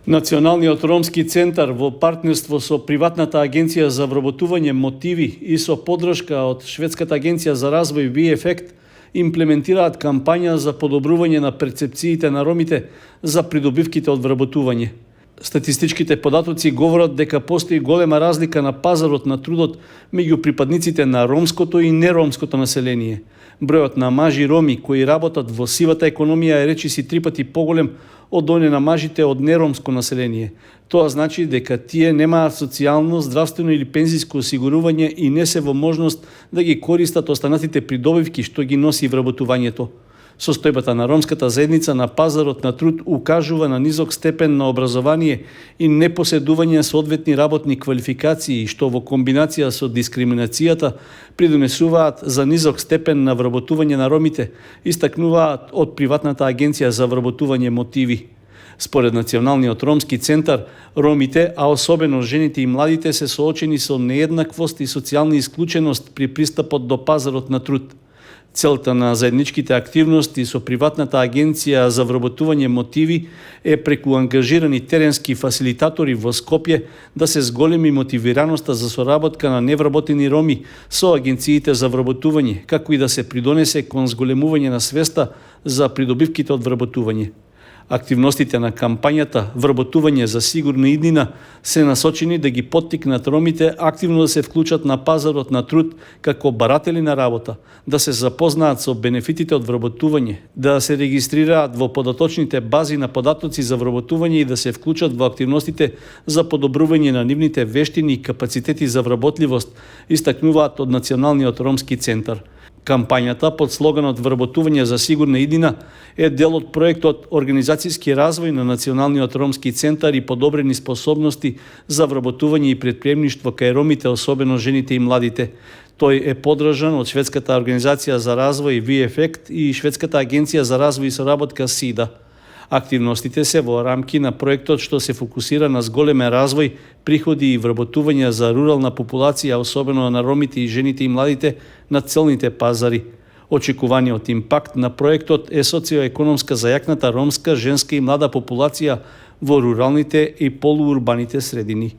Националниот ромски центар во партнерство со приватната агенција за вработување мотиви и со поддршка од Шведската агенција за развој VFECT имплементираат кампања за подобрување на перцепциите на ромите за придобивките од вработување. Статистичките податоци говорат дека постои голема разлика на пазарот на трудот меѓу припадниците на ромското и неромското население. Бројот на мажи роми кои работат во сивата економија е речиси 3 пати поголем од оне на мажите од неромско население. Тоа значи дека тие немаат социјално, здравствено или пензиско осигурување и не се во можност да ги користат останатите придобивки што ги носи вработувањето. Состојбата на ромската заедница на пазарот на труд укажува на низок степен на образование и непоседување соодветни работни квалификации, што во комбинација со дискриминацијата придонесуваат за низок степен на вработување на ромите, истакнуваат од приватната агенција за вработување мотиви. Според Националниот ромски центар, ромите, а особено жените и младите, се соочени со нееднаквост и социјална исклученост при пристапот до пазарот на труд. Целта на заедничките активности со приватната агенција за вработување мотиви е преку ангажирани теренски фасилитатори во Скопје да се зголеми мотивираноста за соработка на невработени роми со агенциите за вработување, како и да се придонесе кон зголемување на свеста за придобивките од вработување. Активностите на кампањата «Вработување за сигурна иднина» се насочени да ги поттикнат ромите активно да се вклучат на пазарот на труд како баратели на работа, да се запознаат со бенефитите од вработување, да се регистрираат во податочните бази на податоци за вработување и да се вклучат во активностите за подобрување на нивните вештини и капацитети за вработливост, истакнуваат од Националниот ромски центар. Кампањата под слоганот «Вработување за сигурна иднина» е дел од проектот Организацијски развој на Националниот ромски центар и подобрени способности за вработување и предприемништво кај ромите, особено жените и младите. Тој е поддржан од Шведската организација за развој VFECT и Шведската агенција за развој и соработка SIDA. Активностите се во рамки на проектот што се фокусира на зголемен развој, приходи и вработување за рурална популација, особено на ромите и жените и младите на целните пазари. Очекуваниот импакт на проектот е социоекономска зајакната ромска, женска и млада популација во руралните и полуурбаните средини.